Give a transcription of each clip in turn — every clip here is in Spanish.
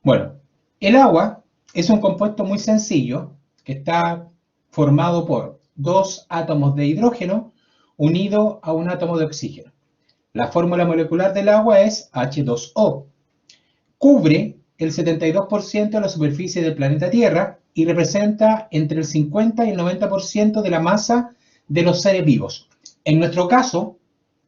Bueno, el agua es un compuesto muy sencillo que está formado por dos átomos de hidrógeno unidos a un átomo de oxígeno. La fórmula molecular del agua es H2O. Cubre el 72% de la superficie del planeta Tierra y representa entre el 50 y el 90% de la masa de los seres vivos. En nuestro caso,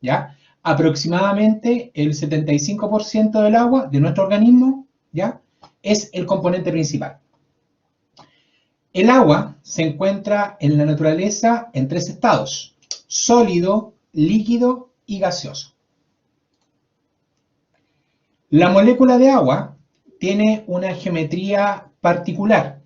¿ya? Aproximadamente el 75% del agua de nuestro organismo, ¿ya? Es el componente principal. El agua se encuentra en la naturaleza en tres estados: sólido, líquido y gaseoso. La molécula de agua tiene una geometría particular.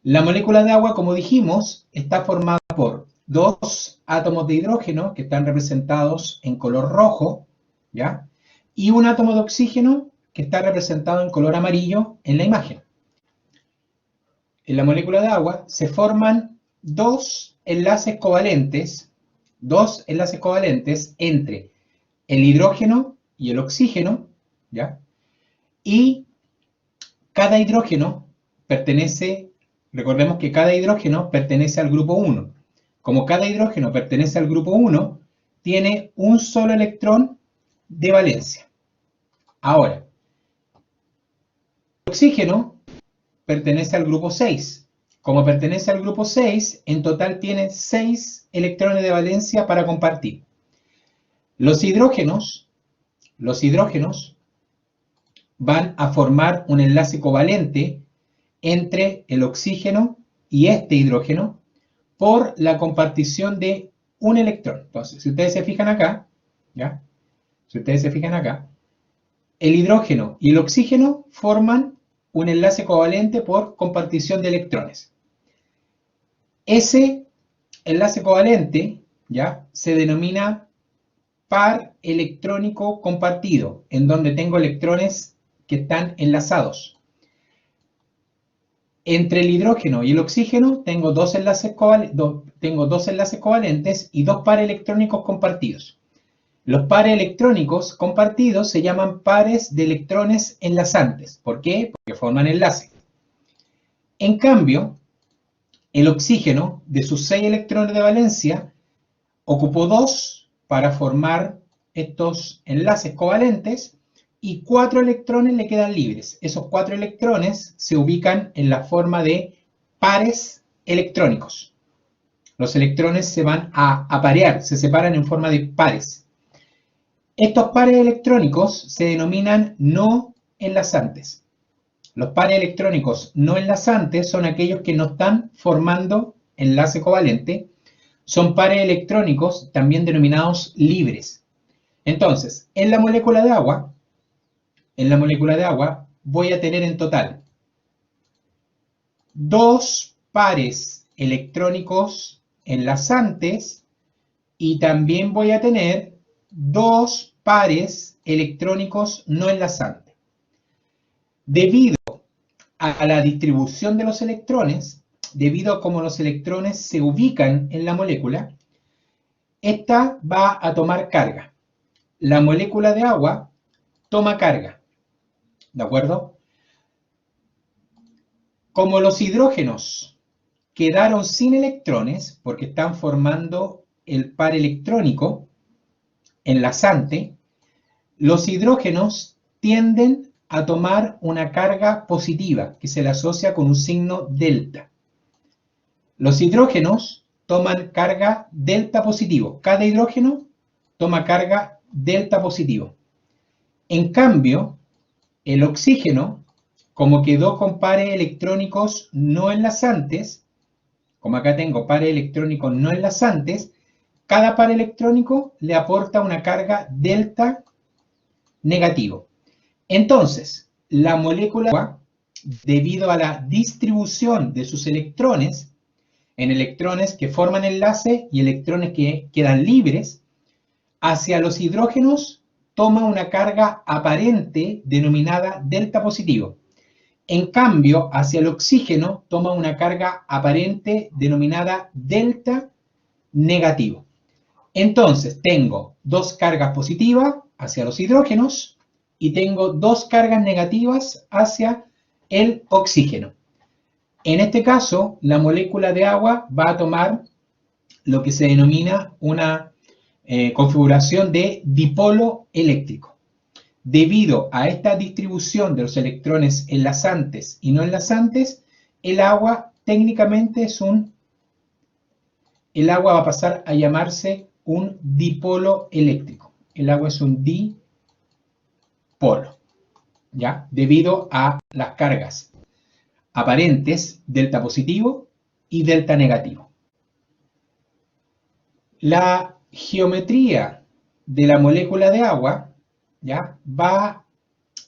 La molécula de agua, como dijimos, está formada por dos átomos de hidrógeno que están representados en color rojo, ¿ya? Y un átomo de oxígeno que está representado en color amarillo en la imagen. En la molécula de agua se forman dos enlaces covalentes entre el hidrógeno y el oxígeno, ¿ya? Y cada hidrógeno pertenece, recordemos que cada hidrógeno pertenece al grupo 1. Como cada hidrógeno pertenece al grupo 1, tiene un solo electrón de valencia. Ahora, el oxígeno pertenece al grupo 6. Como pertenece al grupo 6, en total tiene 6 electrones de valencia para compartir. Los hidrógenos van a formar un enlace covalente entre el oxígeno y este hidrógeno por la compartición de un electrón. Entonces, si ustedes se fijan acá, ¿ya? Si ustedes se fijan acá, el hidrógeno y el oxígeno forman un enlace covalente por compartición de electrones. Ese enlace covalente, ¿ya?, se denomina par electrónico compartido, en donde tengo electrones que están enlazados. Entre el hidrógeno y el oxígeno tengo dos enlaces covalentes y dos pares electrónicos compartidos. Los pares electrónicos compartidos se llaman pares de electrones enlazantes. ¿Por qué? Porque forman enlace. En cambio, el oxígeno, de sus 6 electrones de valencia, ocupó 2 para formar estos enlaces covalentes y 4 electrones le quedan libres. Esos 4 electrones se ubican en la forma de pares electrónicos. Los electrones se van a aparear, se separan en forma de pares. Estos pares electrónicos se denominan no enlazantes. Los pares electrónicos no enlazantes son aquellos que no están formando enlace covalente. Son pares electrónicos también denominados libres. Entonces, en la molécula de agua voy a tener en total 2 pares electrónicos enlazantes y también voy a tener 2 pares electrónicos no enlazantes. Debido a la distribución de los electrones, debido a cómo los electrones se ubican en la molécula, esta va a tomar carga. La molécula de agua toma carga, ¿de acuerdo? Como los hidrógenos quedaron sin electrones, porque están formando el par electrónico enlazante, los hidrógenos tienden a tomar una carga positiva que se le asocia con un signo delta. Los hidrógenos toman carga delta positivo. Cada hidrógeno toma carga delta positivo. En cambio, el oxígeno, como quedó con pares electrónicos no enlazantes, como acá tengo pares electrónicos no enlazantes, cada par electrónico le aporta una carga delta negativo. Entonces, la molécula de agua, debido a la distribución de sus electrones, en electrones que forman enlace y electrones que quedan libres, hacia los hidrógenos toma una carga aparente denominada delta positivo. En cambio, hacia el oxígeno toma una carga aparente denominada delta negativo. Entonces, tengo 2 cargas positivas hacia los hidrógenos y tengo dos cargas negativas hacia el oxígeno. En este caso, la molécula de agua va a tomar lo que se denomina una configuración de dipolo eléctrico. Debido a esta distribución de los electrones enlazantes y no enlazantes, el agua técnicamente el agua va a pasar a llamarse un dipolo eléctrico. El agua es un dipolo, ¿ya? Debido a las cargas aparentes, delta positivo y delta negativo. La geometría de la molécula de agua, ¿ya?, va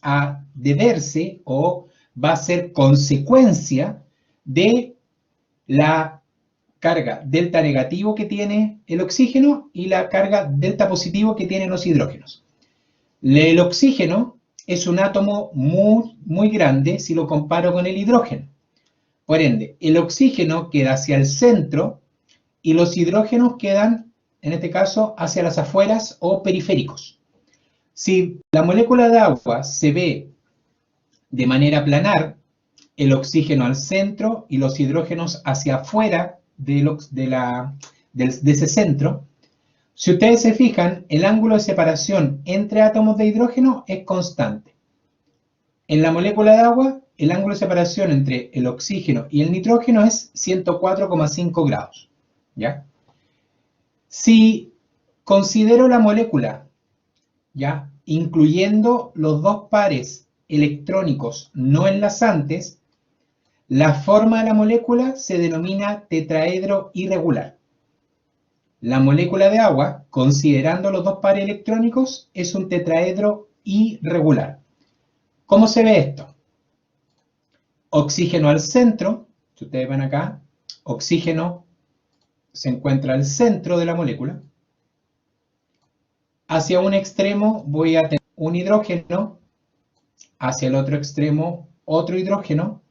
a deberse o va a ser consecuencia de la carga delta negativo que tiene el oxígeno y la carga delta positivo que tienen los hidrógenos. El oxígeno es un átomo muy grande si lo comparo con el hidrógeno. Por ende, el oxígeno queda hacia el centro y los hidrógenos quedan, en este caso, hacia las afueras o periféricos. Si la molécula de agua se ve de manera planar, el oxígeno al centro y los hidrógenos hacia afuera de ese centro, si ustedes se fijan, el ángulo de separación entre átomos de hidrógeno es constante. En la molécula de agua, el ángulo de separación entre el oxígeno y el nitrógeno es 104,5 grados. ¿Ya? Si considero la molécula, ¿ya?, incluyendo los dos pares electrónicos no enlazantes, la forma de la molécula se denomina tetraedro irregular. La molécula de agua, considerando los dos pares electrónicos, es un tetraedro irregular. ¿Cómo se ve esto? Oxígeno al centro, si ustedes ven acá, oxígeno se encuentra al centro de la molécula. Hacia un extremo voy a tener un hidrógeno, hacia el otro extremo otro hidrógeno,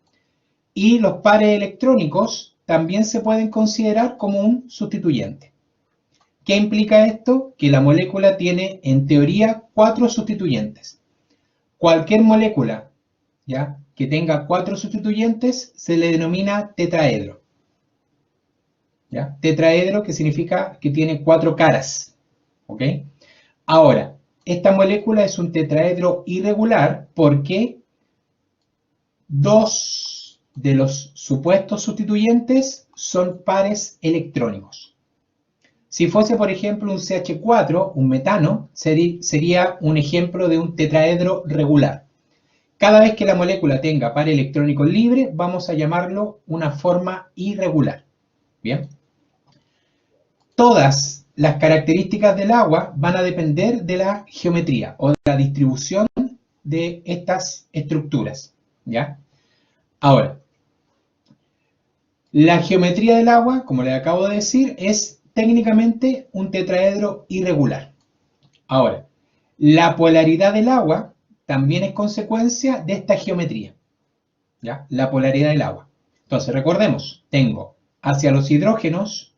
y los pares electrónicos también se pueden considerar como un sustituyente. ¿Qué implica esto? Que la molécula tiene, en teoría, 4 sustituyentes. Cualquier molécula, ¿ya?, que tenga 4 sustituyentes se le denomina tetraedro. ¿Ya? Tetraedro, que significa que tiene 4 caras. ¿Ok? Ahora, esta molécula es un tetraedro irregular porque 2 de los supuestos sustituyentes son pares electrónicos. Si fuese, por ejemplo, un CH4, un metano, sería un ejemplo de un tetraedro regular. Cada vez que la molécula tenga par electrónico libre, vamos a llamarlo una forma irregular. ¿Bien? Todas las características del agua van a depender de la geometría o de la distribución de estas estructuras. ¿Ya? Ahora, la geometría del agua, como les acabo de decir, es técnicamente un tetraedro irregular. Ahora, la polaridad del agua también es consecuencia de esta geometría. ¿Ya? La polaridad del agua. Entonces, recordemos, tengo hacia los hidrógenos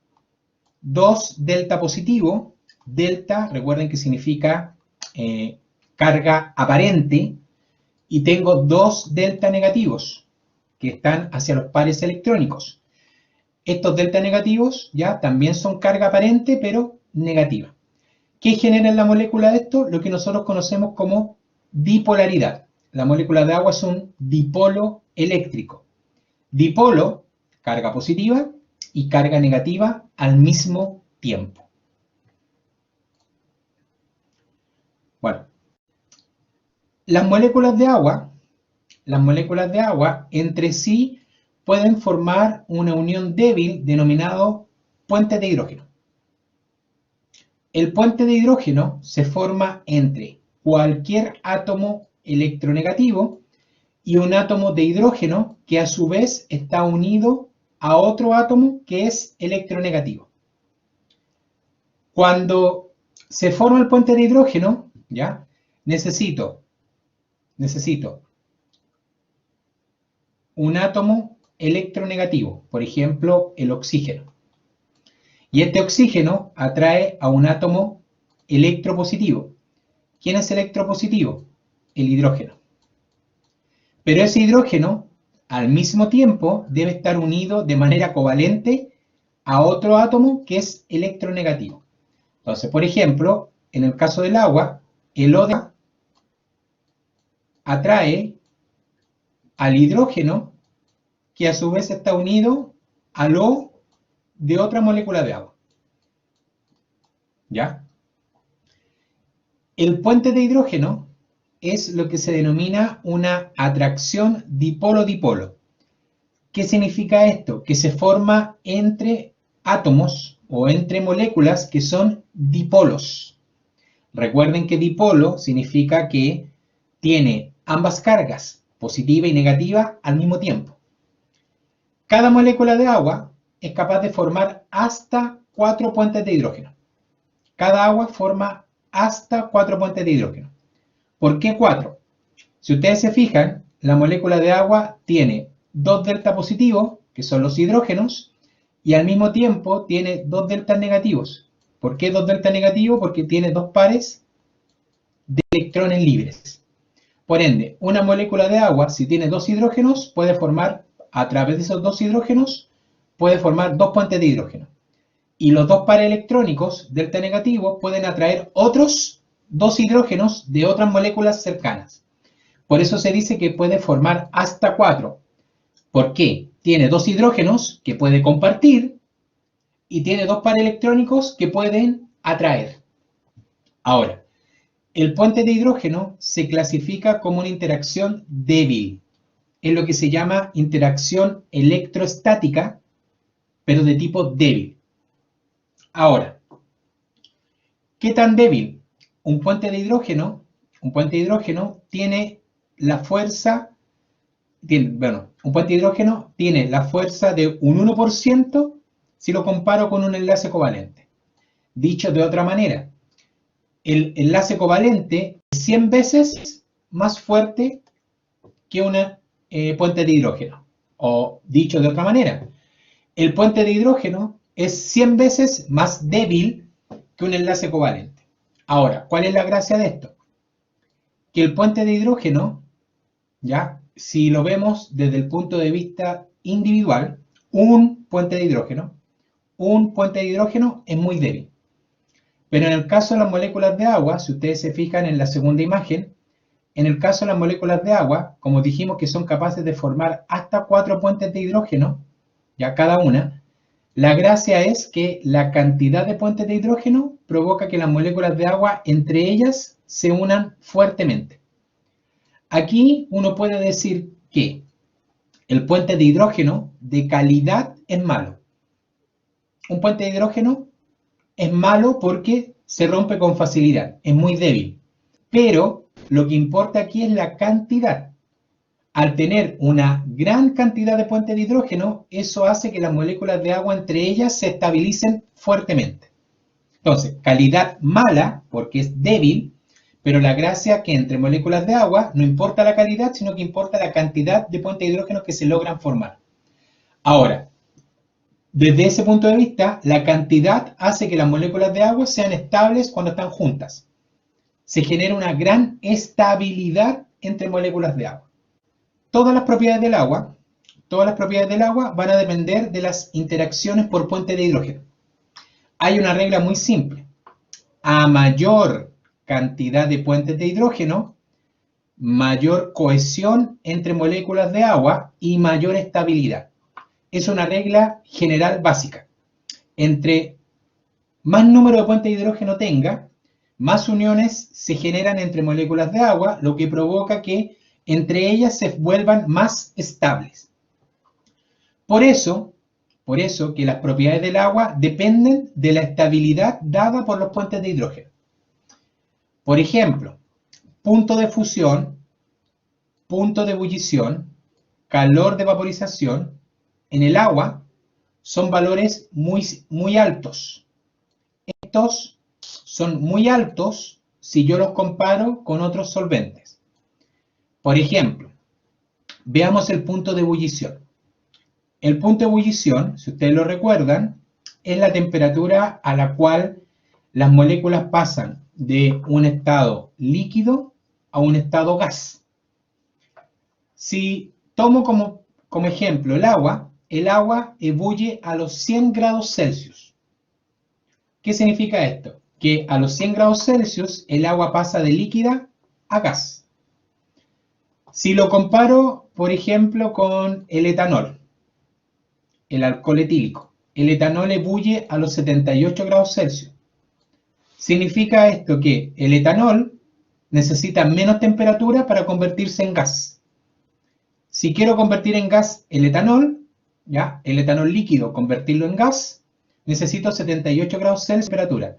2 delta positivo. Delta, recuerden que significa carga aparente. Y tengo 2 delta negativos, que están hacia los pares electrónicos. Estos delta negativos ya también son carga aparente, pero negativa. ¿Qué genera en la molécula de esto? Lo que nosotros conocemos como dipolaridad. La molécula de agua es un dipolo eléctrico. Dipolo, carga positiva y carga negativa al mismo tiempo. Bueno, las moléculas de agua entre sí pueden formar una unión débil denominado puente de hidrógeno. El puente de hidrógeno se forma entre cualquier átomo electronegativo y un átomo de hidrógeno que a su vez está unido a otro átomo que es electronegativo. Cuando se forma el puente de hidrógeno, ¿ya?, necesito un átomo electronegativo, por ejemplo, el oxígeno. Y este oxígeno atrae a un átomo electropositivo. ¿Quién es electropositivo? el hidrógeno. Pero ese hidrógeno, al mismo tiempo, debe estar unido de manera covalente a otro átomo que es electronegativo. Entonces, por ejemplo, en el caso del agua, el O atrae al hidrógeno que a su vez está unido al O de otra molécula de agua. ¿Ya? El puente de hidrógeno es lo que se denomina una atracción dipolo-dipolo. ¿Qué significa esto? Que se forma entre átomos o entre moléculas que son dipolos. Recuerden que dipolo significa que tiene ambas cargas, positiva y negativa, al mismo tiempo. Cada molécula de agua es capaz de formar hasta 4 puentes de hidrógeno. Cada agua forma hasta 4 puentes de hidrógeno. ¿Por qué 4? Si ustedes se fijan, la molécula de agua tiene 2 delta positivos, que son los hidrógenos, y al mismo tiempo tiene 2 deltas negativos. ¿Por qué 2 deltas negativos? Porque tiene 2 pares de electrones libres. Por ende, una molécula de agua, si tiene 2 hidrógenos, puede formar, a través de esos 2 hidrógenos, puede formar 2 puentes de hidrógeno. Y los 2 pares electrónicos, delta negativo, pueden atraer otros 2 hidrógenos de otras moléculas cercanas. Por eso se dice que puede formar hasta 4. ¿Por qué? Tiene 2 hidrógenos que puede compartir y tiene 2 pares electrónicos que pueden atraer. Ahora, el puente de hidrógeno se clasifica como una interacción débil. Es lo que se llama interacción electrostática, pero de tipo débil. Ahora, ¿qué tan débil? Un puente de hidrógeno tiene la fuerza, un puente de hidrógeno tiene la fuerza de un 1% si lo comparo con un enlace covalente. Dicho de otra manera, el enlace covalente es 100 veces más fuerte que un puente de hidrógeno. O dicho de otra manera, el puente de hidrógeno es 100 veces más débil que un enlace covalente. Ahora, ¿cuál es la gracia de esto? Que el puente de hidrógeno, ¿ya? Si lo vemos desde el punto de vista individual, un puente de hidrógeno es muy débil. Pero en el caso de las moléculas de agua, si ustedes se fijan en la segunda imagen, en el caso de las moléculas de agua, como dijimos que son capaces de formar hasta 4 puentes de hidrógeno, ya cada una, la gracia es que la cantidad de puentes de hidrógeno provoca que las moléculas de agua entre ellas se unan fuertemente. Aquí uno puede decir que el puente de hidrógeno de calidad es malo. Un puente de hidrógeno es malo porque se rompe con facilidad, es muy débil. Pero lo que importa aquí es la cantidad. Al tener una gran cantidad de puentes de hidrógeno, eso hace que las moléculas de agua entre ellas se estabilicen fuertemente. Entonces, calidad mala porque es débil, pero la gracia es que entre moléculas de agua no importa la calidad, sino que importa la cantidad de puentes de hidrógeno que se logran formar. Ahora, desde ese punto de vista, la cantidad hace que las moléculas de agua sean estables cuando están juntas. Se genera una gran estabilidad entre moléculas de agua. Todas las propiedades del agua van a depender de las interacciones por puente de hidrógeno. Hay una regla muy simple. A mayor cantidad de puentes de hidrógeno, mayor cohesión entre moléculas de agua y mayor estabilidad. Es una regla general básica. Entre más número de puentes de hidrógeno tenga, más uniones se generan entre moléculas de agua, lo que provoca que entre ellas se vuelvan más estables. Por eso que las propiedades del agua dependen de la estabilidad dada por los puentes de hidrógeno. Por ejemplo, punto de fusión, punto de ebullición, calor de vaporización, en el agua son valores muy altos. Estos son muy altos si yo los comparo con otros solventes. Por ejemplo, veamos el punto de ebullición. El punto de ebullición, si ustedes lo recuerdan, es la temperatura a la cual las moléculas pasan de un estado líquido a un estado gas. Si tomo como ejemplo el agua ebulle a los 100 grados Celsius. ¿Qué significa esto? Que a los 100 grados Celsius el agua pasa de líquida a gas. Si lo comparo, por ejemplo, con el etanol, el alcohol etílico, el etanol ebulle a los 78 grados Celsius. Significa esto que el etanol necesita menos temperatura para convertirse en gas. Si quiero convertir en gas el etanol líquido, convertirlo en gas, necesito 78 grados Celsius de temperatura.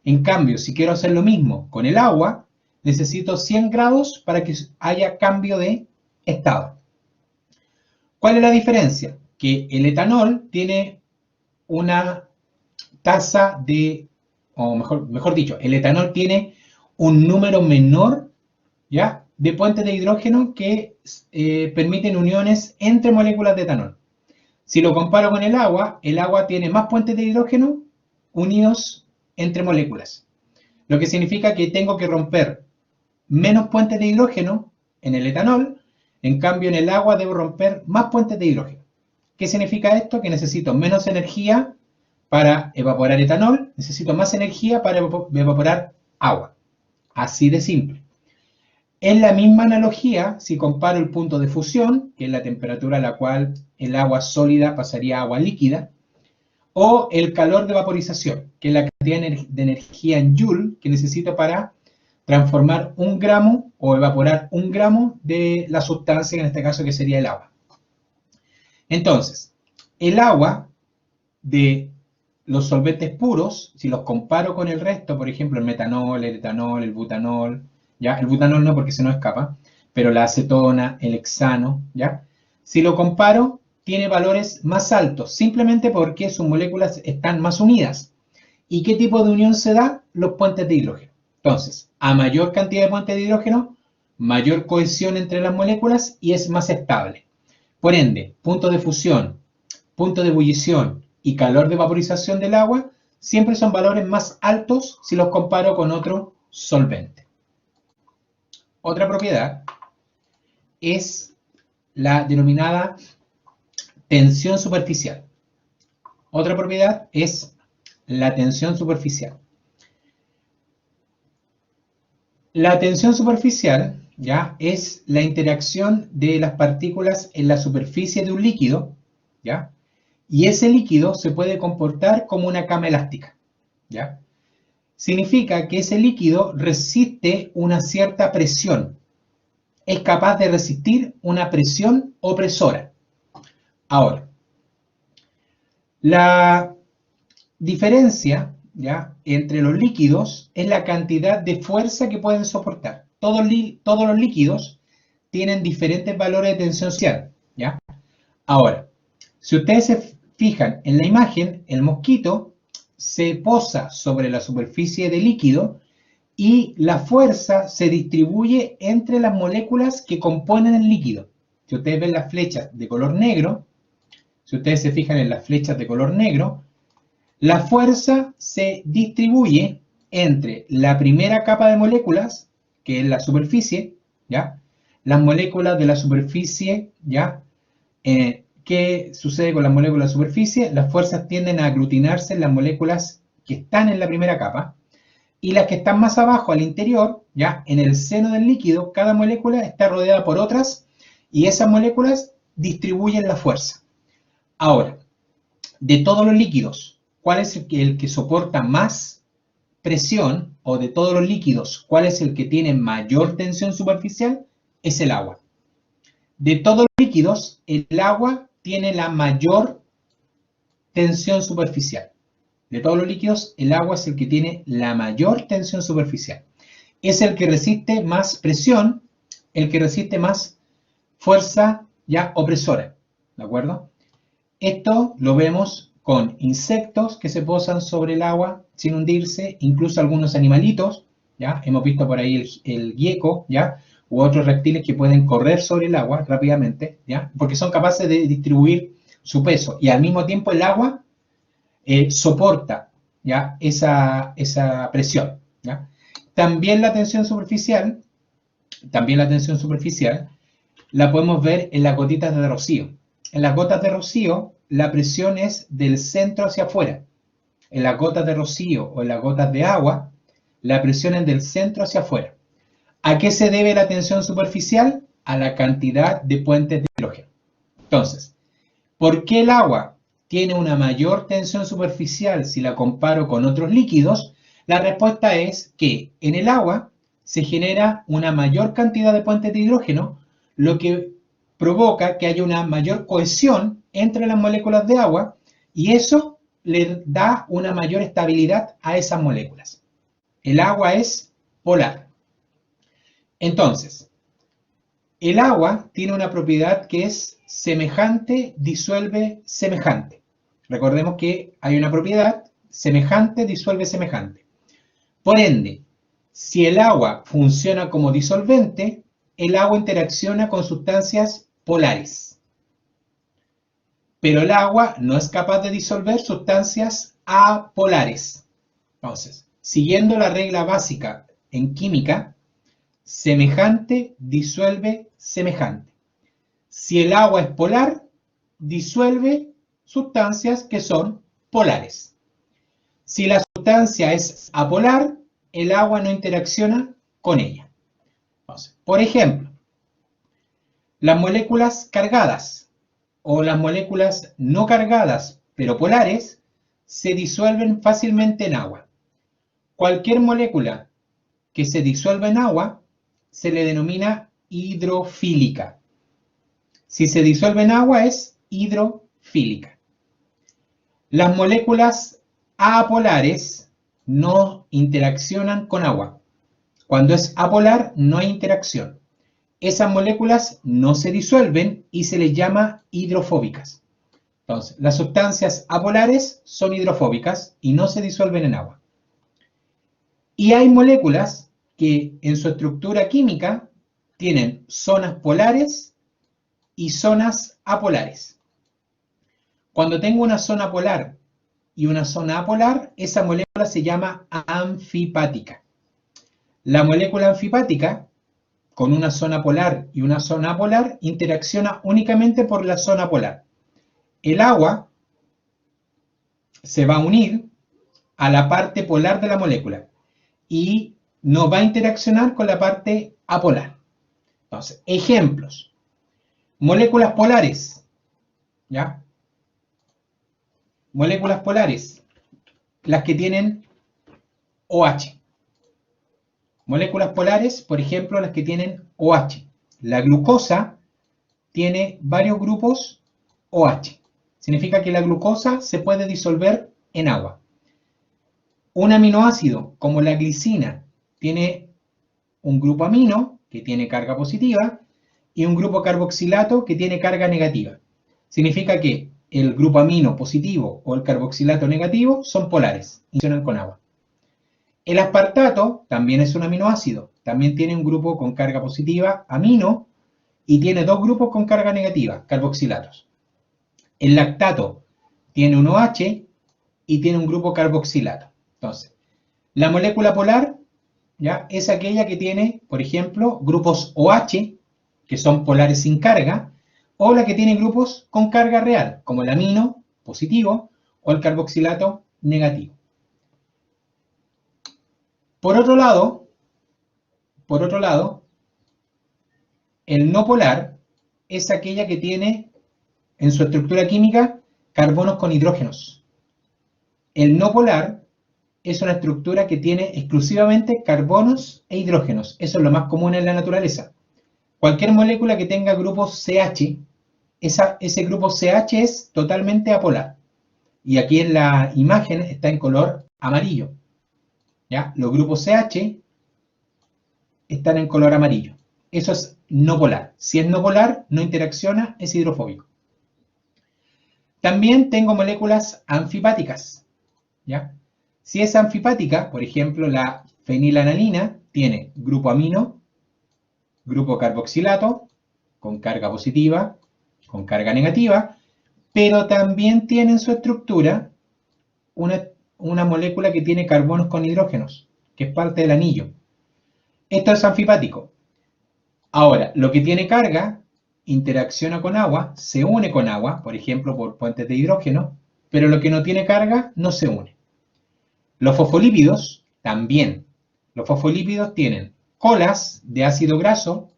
En cambio, si quiero hacer lo mismo con el agua, necesito 100 grados para que haya cambio de estado. ¿Cuál es la diferencia? Que el etanol tiene una tasa de, o mejor dicho, el etanol tiene un número menor, ¿ya?, de puentes de hidrógeno que permiten uniones entre moléculas de etanol. Si lo comparo con el agua tiene más puentes de hidrógeno unidos entre moléculas. Lo que significa que tengo que romper menos puentes de hidrógeno en el etanol, en cambio en el agua debo romper más puentes de hidrógeno. ¿Qué significa esto? Que necesito menos energía para evaporar etanol, necesito más energía para evaporar agua. Así de simple. Es la misma analogía si comparo el punto de fusión, que es la temperatura a la cual el agua sólida pasaría a agua líquida, o el calor de vaporización, que es la cantidad de energía en Joule que necesito para transformar 1 gramo o evaporar 1 gramo de la sustancia, en este caso que sería el agua. Entonces, el agua de los solventes puros, si los comparo con el resto, por ejemplo, el metanol, el etanol, el butanol, ¿ya? El butanol no porque se nos escapa, pero la acetona, el hexano, ¿ya? Si lo comparo, tiene valores más altos, simplemente porque sus moléculas están más unidas. ¿Y qué tipo de unión se da? Los puentes de hidrógeno. Entonces, a mayor cantidad de puentes de hidrógeno, mayor cohesión entre las moléculas y es más estable. Por ende, punto de fusión, punto de ebullición y calor de vaporización del agua siempre son valores más altos si los comparo con otro solvente. Otra propiedad es la denominada tensión superficial. Otra propiedad es la tensión superficial. La tensión superficial, ¿ya?, es la interacción de las partículas en la superficie de un líquido, ¿ya?, y ese líquido se puede comportar como una cama elástica, ¿ya? Significa que ese líquido resiste una cierta presión, es capaz de resistir una presión opresora. Ahora, la diferencia, ¿ya?, entre los líquidos es la cantidad de fuerza que pueden soportar. Todos los líquidos tienen diferentes valores de tensión superficial, ¿ya? Ahora, si ustedes se fijan en la imagen, el mosquito se posa sobre la superficie del líquido y la fuerza se distribuye entre las moléculas que componen el líquido. Si ustedes ven las flechas de color negro, si ustedes se fijan en las flechas de color negro, la fuerza se distribuye entre la primera capa de moléculas, que es la superficie, ¿ya? Las moléculas de la superficie, ¿ya? ¿Qué sucede con las moléculas de la superficie? Las fuerzas tienden a aglutinarse en las moléculas que están en la primera capa, y las que están más abajo, al interior, ¿ya?, en el seno del líquido, cada molécula está rodeada por otras, y esas moléculas distribuyen la fuerza. Ahora, de todos los líquidos, ¿cuál es el que soporta más presión? O de todos los líquidos, ¿cuál es el que tiene mayor tensión superficial? Es el agua. De todos los líquidos, el agua tiene la mayor tensión superficial. De todos los líquidos, el agua es el que tiene la mayor tensión superficial. Es el que resiste más presión, el que resiste más fuerza ya opresora, ¿de acuerdo? Esto lo vemos con insectos que se posan sobre el agua sin hundirse, incluso algunos animalitos, ¿ya? Hemos visto por ahí el gecko, ¿ya?, u otros reptiles que pueden correr sobre el agua rápidamente, ¿ya?, porque son capaces de distribuir su peso, y al mismo tiempo el agua soporta, ¿ya?, esa presión, ¿ya? También la tensión superficial también la tensión superficial, la podemos ver en las gotitas de rocío. En las gotas de rocío, la presión es del centro hacia afuera. En las gotas de rocío o en las gotas de agua, la presión es del centro hacia afuera. ¿A qué se debe la tensión superficial? A la cantidad de puentes de hidrógeno. Entonces, ¿por qué el agua tiene una mayor tensión superficial si la comparo con otros líquidos? La respuesta es que en el agua se genera una mayor cantidad de puentes de hidrógeno, lo que provoca que haya una mayor cohesión entre las moléculas de agua y eso le da una mayor estabilidad a esas moléculas. El agua es polar. Entonces, el agua tiene una propiedad que es semejante disuelve semejante. Recordemos que hay una propiedad, semejante disuelve semejante. Por ende, si el agua funciona como disolvente, el agua interacciona con sustancias polares. Pero el agua no es capaz de disolver sustancias apolares. Entonces, siguiendo la regla básica en química, semejante disuelve semejante. Si el agua es polar, disuelve sustancias que son polares. Si la sustancia es apolar, el agua no interacciona con ella. Entonces, por ejemplo, las moléculas cargadas o las moléculas no cargadas pero polares se disuelven fácilmente en agua. Cualquier molécula que se disuelva en agua se le denomina hidrofílica. Si se disuelve en agua es hidrofílica. Las moléculas apolares no interaccionan con agua. Cuando es apolar no hay interacción. Esas moléculas no se disuelven y se les llama hidrofóbicas. Entonces, las sustancias apolares son hidrofóbicas y no se disuelven en agua. Y hay moléculas que en su estructura química tienen zonas polares y zonas apolares. Cuando tengo una zona polar y una zona apolar, esa molécula se llama anfipática. La molécula anfipática, con una zona polar y una zona apolar, interacciona únicamente por la zona polar. El agua se va a unir a la parte polar de la molécula y no va a interaccionar con la parte apolar. Entonces, ejemplos. Moléculas polares, ¿ya? Moléculas polares, las que tienen OH. Moléculas polares, por ejemplo, las que tienen OH. La glucosa tiene varios grupos OH. Significa que la glucosa se puede disolver en agua. Un aminoácido, como la glicina, tiene un grupo amino, que tiene carga positiva, y un grupo carboxilato, que tiene carga negativa. Significa que el grupo amino positivo o el carboxilato negativo son polares y funcionan con agua. El aspartato también es un aminoácido, también tiene un grupo con carga positiva, amino, y tiene dos grupos con carga negativa, carboxilatos. El lactato tiene un OH y tiene un grupo carboxilato. Entonces, la molécula polar, ¿ya?, es aquella que tiene, por ejemplo, grupos OH, que son polares sin carga, o la que tiene grupos con carga real, como el amino positivo o el carboxilato negativo. Por otro lado, el no polar es aquella que tiene en su estructura química carbonos con hidrógenos. El no polar es una estructura que tiene exclusivamente carbonos e hidrógenos. Eso es lo más común en la naturaleza. Cualquier molécula que tenga grupos CH, ese grupo CH es totalmente apolar. Y aquí en la imagen está en color amarillo. ¿Ya? Los grupos CH están en color amarillo. Eso es no polar. Si es no polar, no interacciona, es hidrofóbico. También tengo moléculas anfipáticas, ¿ya? Si es anfipática, por ejemplo, la fenilalanina tiene grupo amino, grupo carboxilato, con carga positiva, con carga negativa, pero también tiene en su estructura una molécula que tiene carbonos con hidrógenos, que es parte del anillo. Esto es anfipático. Ahora, lo que tiene carga interacciona con agua, se une con agua, por ejemplo, por puentes de hidrógeno, pero lo que no tiene carga no se une. Los fosfolípidos también. Los fosfolípidos tienen colas de ácido graso.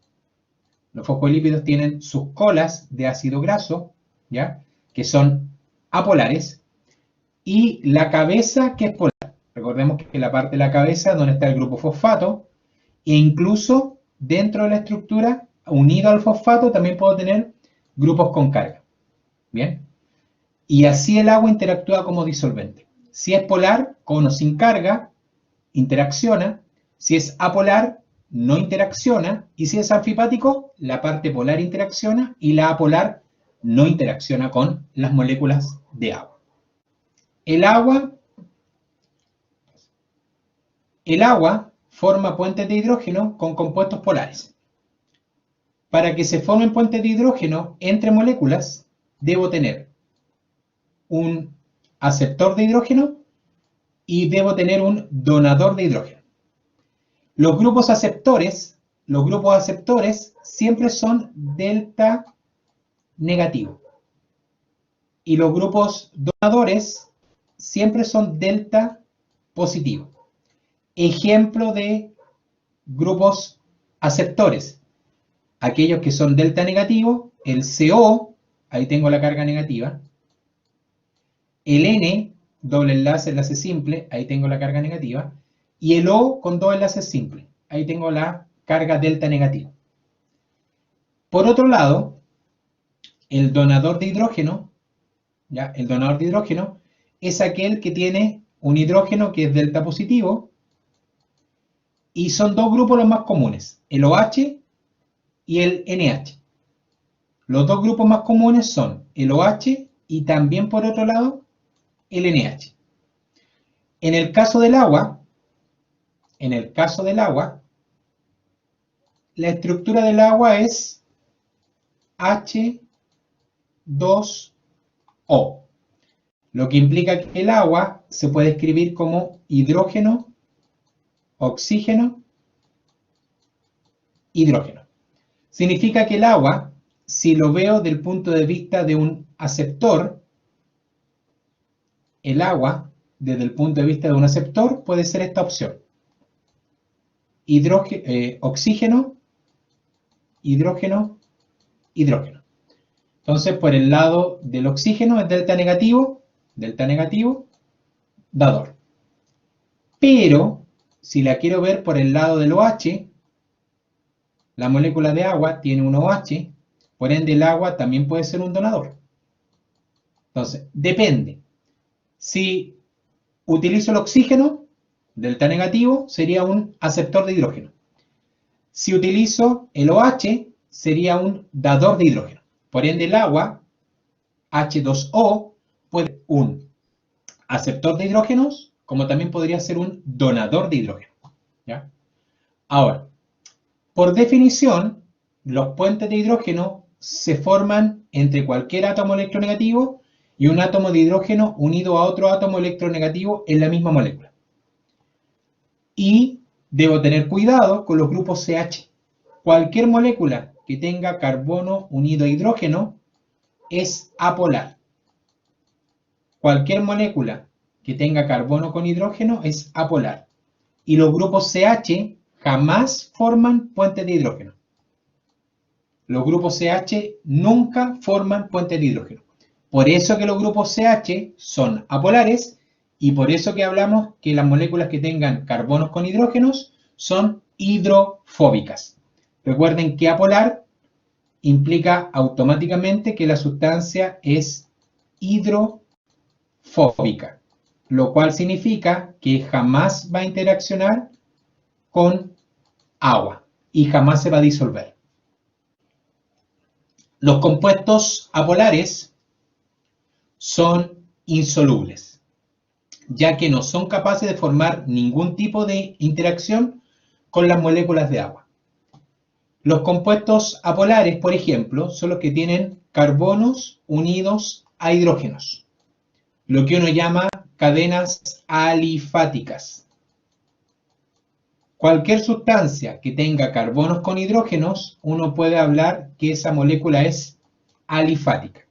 Los fosfolípidos tienen sus colas de ácido graso, ¿ya? Que son apolares. Y la cabeza, que es polar. Recordemos que la parte de la cabeza donde está el grupo fosfato, e incluso dentro de la estructura, unido al fosfato, también puedo tener grupos con carga. ¿Bien? Y así el agua interactúa como disolvente. Si es polar, con o sin carga, interacciona. Si es apolar, no interacciona. Y si es anfipático, la parte polar interacciona y la apolar no interacciona con las moléculas de agua. El agua forma puentes de hidrógeno con compuestos polares. Para que se formen puentes de hidrógeno entre moléculas, debo tener un aceptor de hidrógeno y debo tener un donador de hidrógeno. Los grupos aceptores siempre son delta negativo. Y los grupos donadores siempre son delta positivo. Ejemplo de grupos aceptores. Aquellos que son delta negativo, el CO, ahí tengo la carga negativa. El N, doble enlace simple, ahí tengo la carga negativa. Y el O con dos enlaces simples, ahí tengo la carga delta negativa. Por otro lado, el donador de hidrógeno, ¿ya? El donador de hidrógeno es aquel que tiene un hidrógeno que es delta positivo, y son dos grupos los más comunes, el OH y el NH. Los dos grupos más comunes son el OH y también, por otro lado, el NH. En el caso del agua, la estructura del agua es H2O, lo que implica que el agua se puede escribir como hidrógeno, oxígeno, hidrógeno. Significa que el agua, si lo veo desde el punto de vista de un aceptor, el agua, desde el punto de vista de un aceptor, puede ser esta opción. Oxígeno, hidrógeno, hidrógeno. Entonces, por el lado del oxígeno es delta negativo, dador. Pero, si la quiero ver por el lado del OH, la molécula de agua tiene un OH, por ende el agua también puede ser un donador. Entonces, depende. Si utilizo el oxígeno, delta negativo, sería un aceptor de hidrógeno. Si utilizo el OH, sería un dador de hidrógeno. Por ende, el agua, H2O, puede ser un aceptor de hidrógenos, como también podría ser un donador de hidrógeno. ¿Ya? Ahora, por definición, los puentes de hidrógeno se forman entre cualquier átomo electronegativo y un átomo de hidrógeno unido a otro átomo electronegativo en la misma molécula. Y debo tener cuidado con los grupos CH. Cualquier molécula que tenga carbono unido a hidrógeno es apolar. Cualquier molécula que tenga carbono con hidrógeno es apolar. Y los grupos CH jamás forman puentes de hidrógeno. Los grupos CH nunca forman puentes de hidrógeno. Por eso que los grupos CH son apolares y por eso que hablamos que las moléculas que tengan carbonos con hidrógenos son hidrofóbicas. Recuerden que apolar implica automáticamente que la sustancia es hidrofóbica, lo cual significa que jamás va a interaccionar con agua y jamás se va a disolver. Los compuestos apolares son insolubles, ya que no son capaces de formar ningún tipo de interacción con las moléculas de agua. Los compuestos apolares, por ejemplo, son los que tienen carbonos unidos a hidrógenos, lo que uno llama cadenas alifáticas. Cualquier sustancia que tenga carbonos con hidrógenos, uno puede hablar que esa molécula es alifática.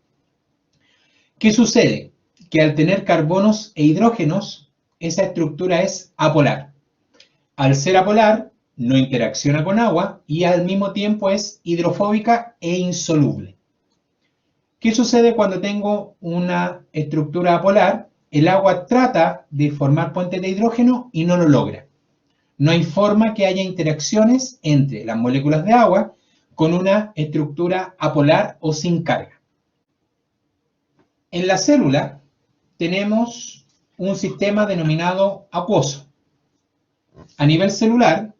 ¿Qué sucede? Que al tener carbonos e hidrógenos, esa estructura es apolar. Al ser apolar, no interacciona con agua y al mismo tiempo es hidrofóbica e insoluble. ¿Qué sucede cuando tengo una estructura apolar? El agua trata de formar puentes de hidrógeno y no lo logra. No hay forma que haya interacciones entre las moléculas de agua con una estructura apolar o sin carga. En la célula tenemos un sistema denominado acuoso. A nivel celular,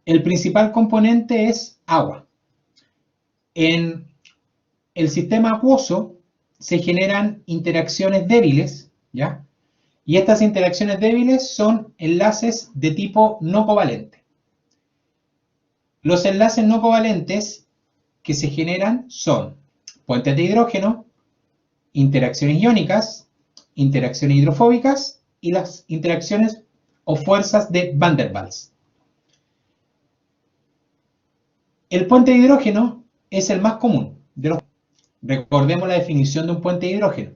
el principal componente es agua. En el sistema acuoso se generan interacciones débiles, ¿ya? Y estas interacciones débiles son enlaces de tipo no covalente. Los enlaces no covalentes que se generan son puentes de hidrógeno, interacciones iónicas, interacciones hidrofóbicas y las interacciones o fuerzas de Van der Waals. El puente de hidrógeno es el más común de los. Recordemos la definición de un puente de hidrógeno.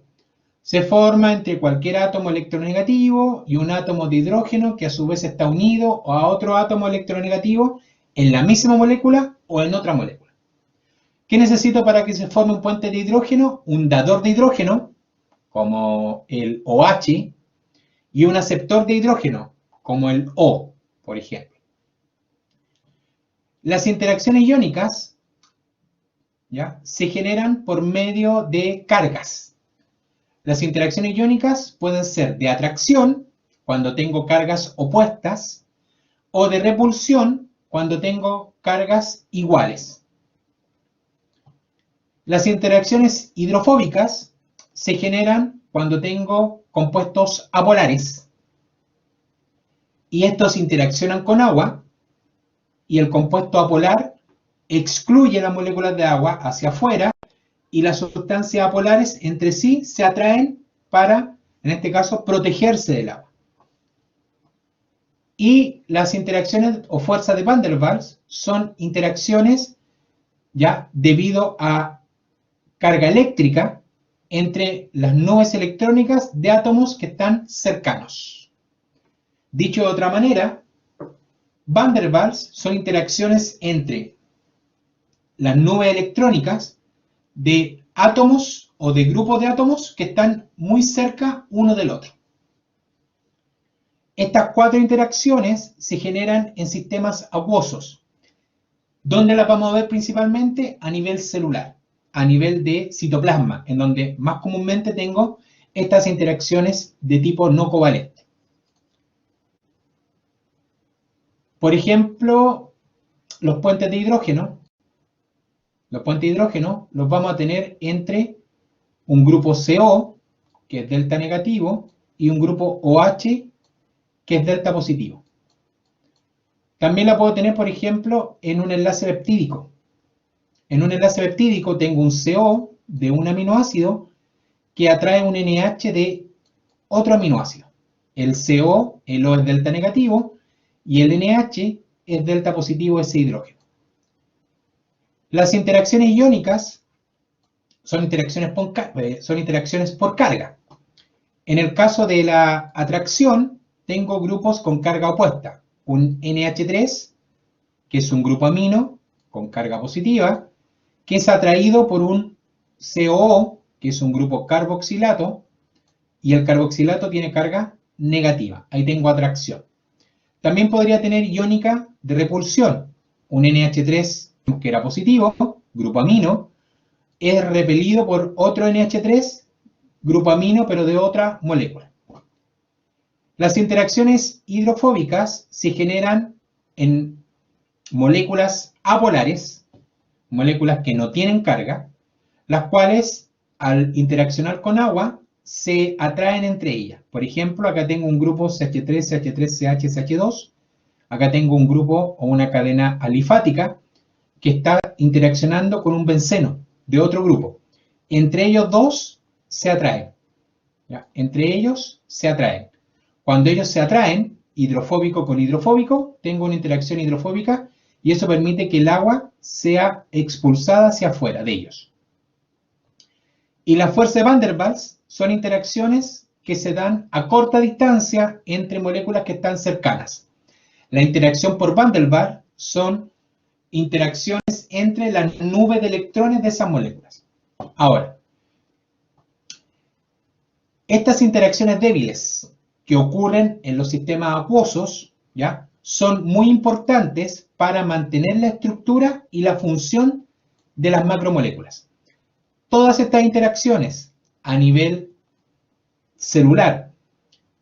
Se forma entre cualquier átomo electronegativo y un átomo de hidrógeno que a su vez está unido a otro átomo electronegativo en la misma molécula o en otra molécula. ¿Qué necesito para que se forme un puente de hidrógeno? Un dador de hidrógeno, como el OH, y un aceptor de hidrógeno, como el O, por ejemplo. Las interacciones iónicas, ¿ya?, se generan por medio de cargas. Las interacciones iónicas pueden ser de atracción, cuando tengo cargas opuestas, o de repulsión, cuando tengo cargas iguales. Las interacciones hidrofóbicas se generan cuando tengo compuestos apolares. Y estos interaccionan con agua, y el compuesto apolar excluye las moléculas de agua hacia afuera, y las sustancias apolares entre sí se atraen para, en este caso, protegerse del agua. Y las interacciones o fuerzas de Van der Waals son interacciones ya debido a carga eléctrica entre las nubes electrónicas de átomos que están cercanos. Dicho de otra manera, Van der Waals son interacciones entre las nubes electrónicas de átomos o de grupos de átomos que están muy cerca uno del otro. Estas cuatro interacciones se generan en sistemas acuosos. ¿Dónde las vamos a ver principalmente? A nivel celular, a nivel de citoplasma, en donde más comúnmente tengo estas interacciones de tipo no covalente. Por ejemplo, los puentes de hidrógeno. Los puentes de hidrógeno los vamos a tener entre un grupo CO, que es delta negativo, y un grupo OH, que es delta positivo. También la puedo tener, por ejemplo, en un enlace peptídico. En un enlace peptídico tengo un CO de un aminoácido que atrae un NH de otro aminoácido. El CO, el O es delta negativo, y el NH es delta positivo ese hidrógeno. Las interacciones iónicas son interacciones por carga. En el caso de la atracción, tengo grupos con carga opuesta. Un NH3, que es un grupo amino con carga positiva, que es atraído por un COO, que es un grupo carboxilato, y el carboxilato tiene carga negativa. Ahí tengo atracción. También podría tener iónica de repulsión. Un NH3 que era positivo, grupo amino, es repelido por otro NH3, grupo amino, pero de otra molécula. Las interacciones hidrofóbicas se generan en moléculas apolares, moléculas que no tienen carga, las cuales al interaccionar con agua se atraen entre ellas. Por ejemplo, acá tengo un grupo CH3, CH3, CH, CH2. Acá tengo un grupo o una cadena alifática que está interaccionando con un benceno de otro grupo. Entre ellos dos se atraen. ¿Ya? Entre ellos se atraen. Cuando ellos se atraen, hidrofóbico con hidrofóbico, tengo una interacción hidrofóbica y eso permite que el agua sea expulsada hacia afuera de ellos. Y las fuerzas de Van der Waals son interacciones que se dan a corta distancia entre moléculas que están cercanas. La interacción por Van der Waals son interacciones entre la nube de electrones de esas moléculas. Ahora, estas interacciones débiles que ocurren en los sistemas acuosos, ¿ya?, son muy importantes para mantener la estructura y la función de las macromoléculas. Todas estas interacciones a nivel celular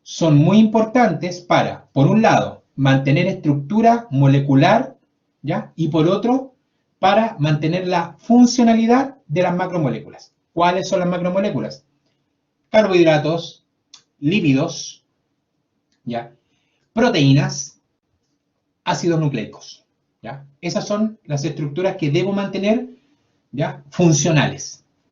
son muy importantes para, por un lado, mantener estructura molecular, ¿ya?, y por otro, para mantener la funcionalidad de las macromoléculas. ¿Cuáles son las macromoléculas? Carbohidratos, lípidos, ¿ya?, proteínas, ácidos nucleicos, ¿ya? Esas son las estructuras que debo mantener, ¿ya?, funcionales.